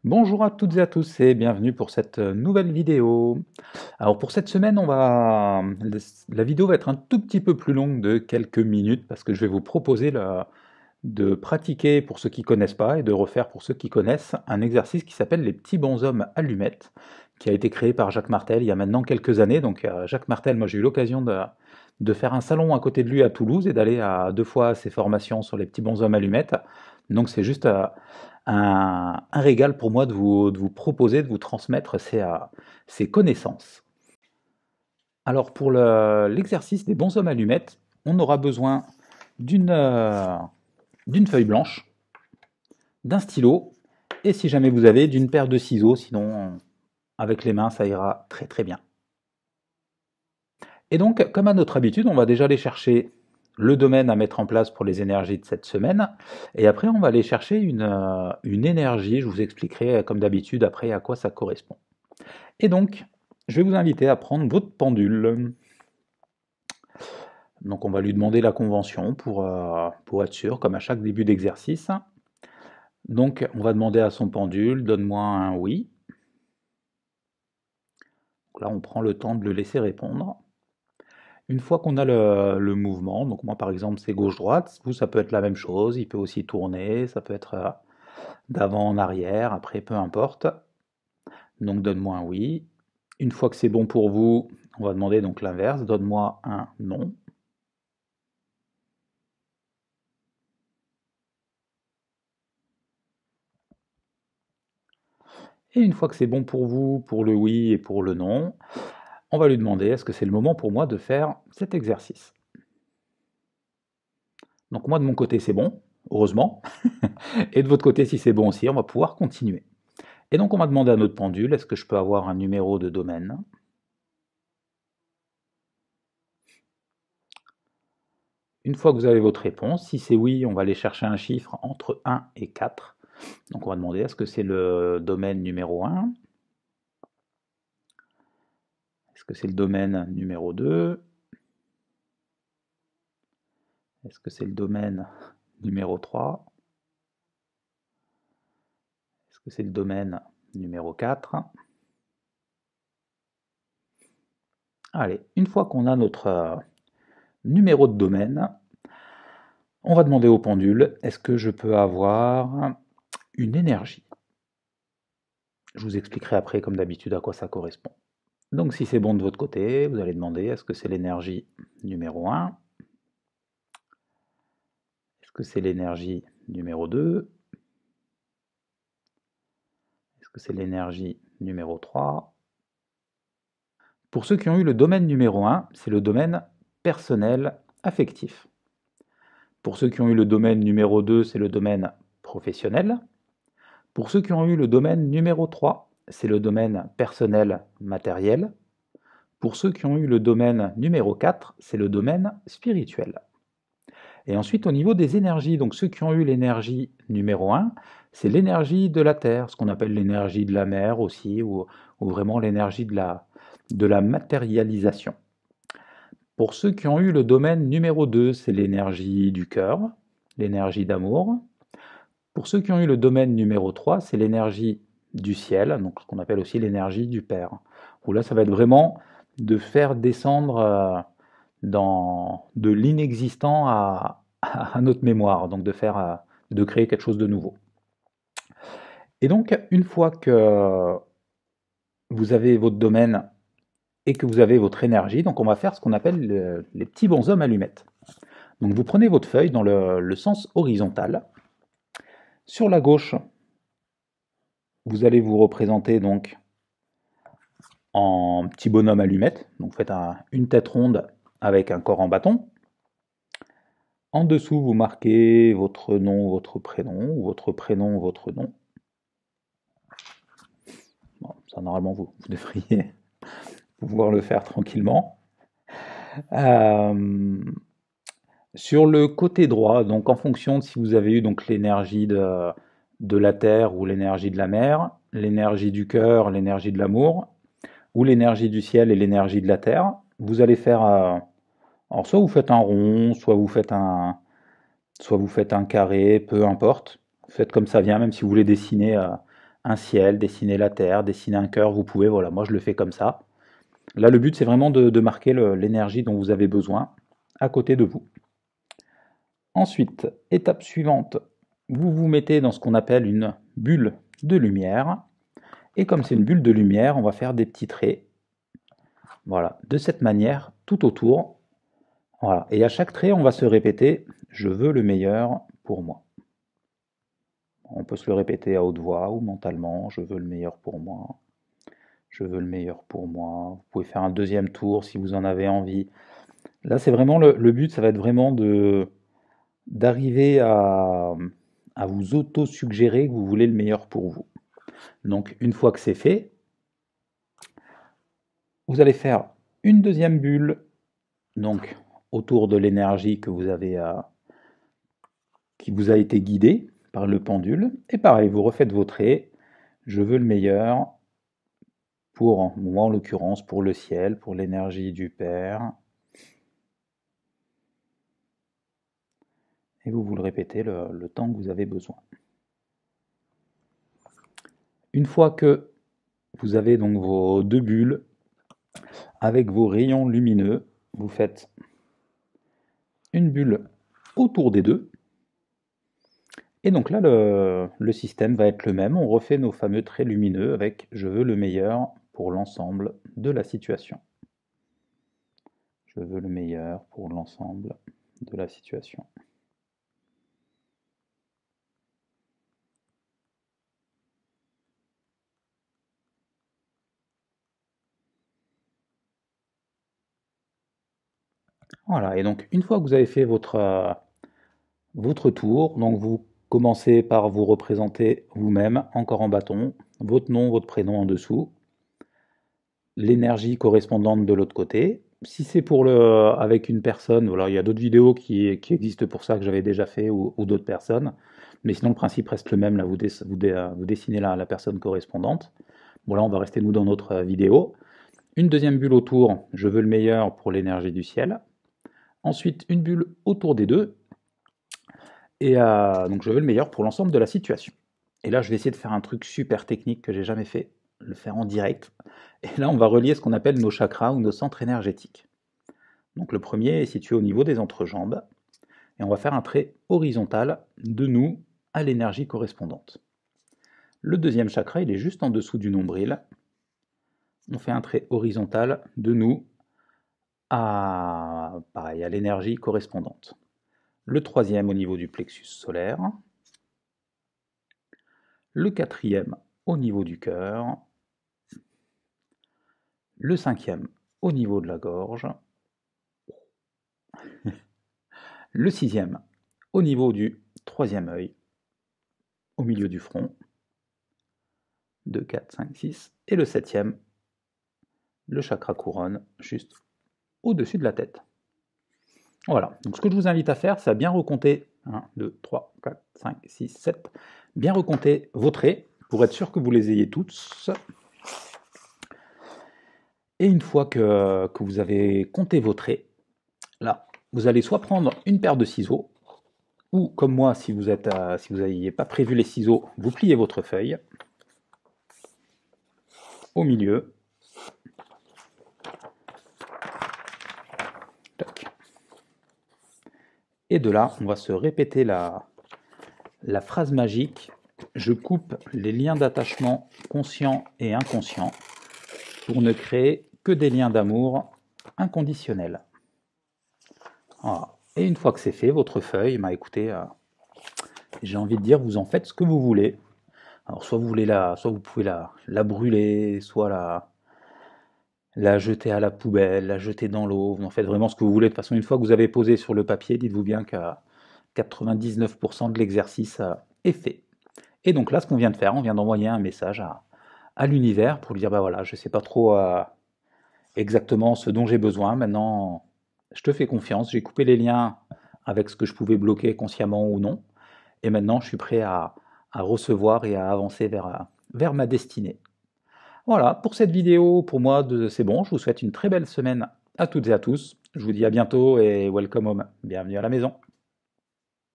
Bonjour à toutes et à tous et bienvenue pour cette nouvelle vidéo. Alors pour cette semaine, la vidéo va être un tout petit peu plus longue de quelques minutes parce que je vais vous proposer de pratiquer pour ceux qui connaissent pas et de refaire pour ceux qui connaissent un exercice qui s'appelle les petits bonshommes allumettes, qui a été créé par Jacques Martel il y a maintenant quelques années. Donc Jacques Martel, moi j'ai eu l'occasion de faire un salon à côté de lui à Toulouse et d'aller à 2 fois à ses formations sur les petits bonshommes allumettes. Donc c'est juste un régal pour moi de vous proposer, de vous transmettre ces connaissances. Alors pour l'exercice des bonshommes allumettes, on aura besoin d'une d'une feuille blanche, d'un stylo, et si jamais vous avez, d'une paire de ciseaux, sinon avec les mains ça ira très très bien. Et donc, comme à notre habitude, on va déjà aller chercher le domaine à mettre en place pour les énergies de cette semaine, et après on va aller chercher une énergie, je vous expliquerai comme d'habitude après à quoi ça correspond. Et donc, je vais vous inviter à prendre votre pendule. Donc on va lui demander la convention pour être sûr, comme à chaque début d'exercice. Donc on va demander à son pendule, donne-moi un oui. Donc là on prend le temps de le laisser répondre. Une fois qu'on a le mouvement, donc moi par exemple c'est gauche-droite, vous ça peut être la même chose, il peut aussi tourner, ça peut être d'avant en arrière, après peu importe. Donc donne-moi un oui. Une fois que c'est bon pour vous, on va demander donc l'inverse, donne-moi un non. Et une fois que c'est bon pour vous, pour le oui et pour le non, on va lui demander est-ce que c'est le moment pour moi de faire cet exercice. Donc moi de mon côté c'est bon, heureusement, et de votre côté si c'est bon aussi, on va pouvoir continuer. Et donc on va demander à notre pendule est-ce que je peux avoir un numéro de domaine. Une fois que vous avez votre réponse, si c'est oui, on va aller chercher un chiffre entre 1 et 4. Donc on va demander est-ce que c'est le domaine numéro 1, est-ce que c'est le domaine numéro 2, est-ce que c'est le domaine numéro 3, est-ce que c'est le domaine numéro 4. Allez, une fois qu'on a notre numéro de domaine, on va demander au pendule, est-ce que je peux avoir une énergie? Je vous expliquerai après, comme d'habitude, à quoi ça correspond. Donc si c'est bon de votre côté, vous allez demander, est-ce que c'est l'énergie numéro 1? Est-ce que c'est l'énergie numéro 2? Est-ce que c'est l'énergie numéro 3? Pour ceux qui ont eu le domaine numéro 1, c'est le domaine personnel affectif. Pour ceux qui ont eu le domaine numéro 2, c'est le domaine professionnel. Pour ceux qui ont eu le domaine numéro 3, c'est le domaine personnel matériel. Pour ceux qui ont eu le domaine numéro 4, c'est le domaine spirituel. Et ensuite, au niveau des énergies, donc ceux qui ont eu l'énergie numéro 1, c'est l'énergie de la Terre, ce qu'on appelle l'énergie de la mer aussi, ou vraiment l'énergie de la matérialisation. Pour ceux qui ont eu le domaine numéro 2, c'est l'énergie du cœur, l'énergie d'amour. Pour ceux qui ont eu le domaine numéro 3, c'est l'énergie du ciel, donc ce qu'on appelle aussi l'énergie du Père. Où là, ça va être vraiment de faire descendre de l'inexistant à notre mémoire, donc de créer quelque chose de nouveau. Et donc, une fois que vous avez votre domaine et que vous avez votre énergie, donc on va faire ce qu'on appelle les petits bonshommes allumettes. Donc vous prenez votre feuille dans le sens horizontal. Sur la gauche, vous allez vous représenter donc en petit bonhomme allumette. Donc vous faites une tête ronde avec un corps en bâton. En dessous, vous marquez votre nom, votre prénom, ou votre prénom, votre nom. Bon, ça, normalement, vous devriez pouvoir le faire tranquillement. Euh, Sur le côté droit, donc en fonction de si vous avez eu donc l'énergie de la terre ou l'énergie de la mer, l'énergie du cœur, l'énergie de l'amour, ou l'énergie du ciel et l'énergie de la terre, vous allez faire, alors soit vous faites un rond, soit vous faites un carré, peu importe. Faites comme ça vient, même si vous voulez dessiner un ciel, dessiner la terre, dessiner un cœur, vous pouvez, voilà, moi je le fais comme ça. Là, le but, c'est vraiment de marquer l'énergie dont vous avez besoin à côté de vous. Ensuite, étape suivante, vous vous mettez dans ce qu'on appelle une bulle de lumière. Et comme c'est une bulle de lumière, on va faire des petits traits. Voilà, de cette manière, tout autour. Voilà, et à chaque trait, on va se répéter « Je veux le meilleur pour moi ». On peut se le répéter à haute voix ou mentalement « Je veux le meilleur pour moi ». Je veux le meilleur pour moi. Vous pouvez faire un deuxième tour si vous en avez envie. Là, c'est vraiment le but, ça va être vraiment d'arriver à vous auto-suggérer que vous voulez le meilleur pour vous. Donc, une fois que c'est fait, vous allez faire une deuxième bulle, donc autour de l'énergie que vous avez, qui vous a été guidée par le pendule. Et pareil, vous refaites vos traits. Je veux le meilleur pour moi, en l'occurrence, pour le ciel, pour l'énergie du Père. Et vous le répétez le temps que vous avez besoin. Une fois que vous avez donc vos deux bulles, avec vos rayons lumineux, vous faites une bulle autour des deux. Et donc là, le système va être le même. On refait nos fameux traits lumineux avec « Je veux le meilleur pour l'ensemble de la situation ». Je veux le meilleur pour l'ensemble de la situation. Voilà, et donc une fois que vous avez fait votre tour, donc vous commencez par vous représenter vous-même, encore en bâton, votre nom, votre prénom en dessous, l'énergie correspondante de l'autre côté. Si c'est avec une personne, voilà, il y a d'autres vidéos qui existent pour ça que j'avais déjà fait ou d'autres personnes, mais sinon le principe reste le même, là vous dessinez la personne correspondante. Bon là on va rester nous dans notre vidéo. Une deuxième bulle autour, je veux le meilleur pour l'énergie du ciel. Ensuite une bulle autour des deux, et donc je veux le meilleur pour l'ensemble de la situation. Et là je vais essayer de faire un truc super technique que j'ai jamais fait, le faire en direct. Et là on va relier ce qu'on appelle nos chakras ou nos centres énergétiques. Donc le premier est situé au niveau des entrejambes, et on va faire un trait horizontal de nous à l'énergie correspondante. Le deuxième chakra, il est juste en dessous du nombril. On fait un trait horizontal de nous à l'énergie correspondante. Le troisième au niveau du plexus solaire. Le quatrième au niveau du cœur. Le cinquième au niveau de la gorge. Le sixième au niveau du troisième œil, au milieu du front. 2, 4, 5, 6. Et le septième, le chakra couronne, juste au-dessus de la tête. Voilà, donc ce que je vous invite à faire, c'est à bien recompter 1, 2, 3, 4, 5, 6, 7, bien recompter vos traits pour être sûr que vous les ayez tous. Et une fois que vous avez compté vos traits, là, vous allez soit prendre une paire de ciseaux, ou comme moi, si vous n'aviez pas prévu les ciseaux, vous pliez votre feuille au milieu. Et de là, on va se répéter la phrase magique « Je coupe les liens d'attachement conscients et inconscients pour ne créer que des liens d'amour inconditionnels. » Voilà. Et une fois que c'est fait, votre feuille, bah écoutez, j'ai envie de dire, vous en faites ce que vous voulez. Alors soit vous pouvez la brûler, soit la jeter à la poubelle, la jeter dans l'eau, vous en faites vraiment ce que vous voulez. De toute façon, une fois que vous avez posé sur le papier, dites-vous bien qu'à 99% de l'exercice est fait. Et donc là, ce qu'on vient de faire, on vient d'envoyer un message à l'univers pour lui dire, bah voilà, je ne sais pas trop exactement ce dont j'ai besoin, maintenant je te fais confiance, j'ai coupé les liens avec ce que je pouvais bloquer consciemment ou non, et maintenant je suis prêt à recevoir et à avancer vers ma destinée. Voilà, pour cette vidéo, pour moi, c'est bon. Je vous souhaite une très belle semaine à toutes et à tous. Je vous dis à bientôt et welcome home. Bienvenue à la maison.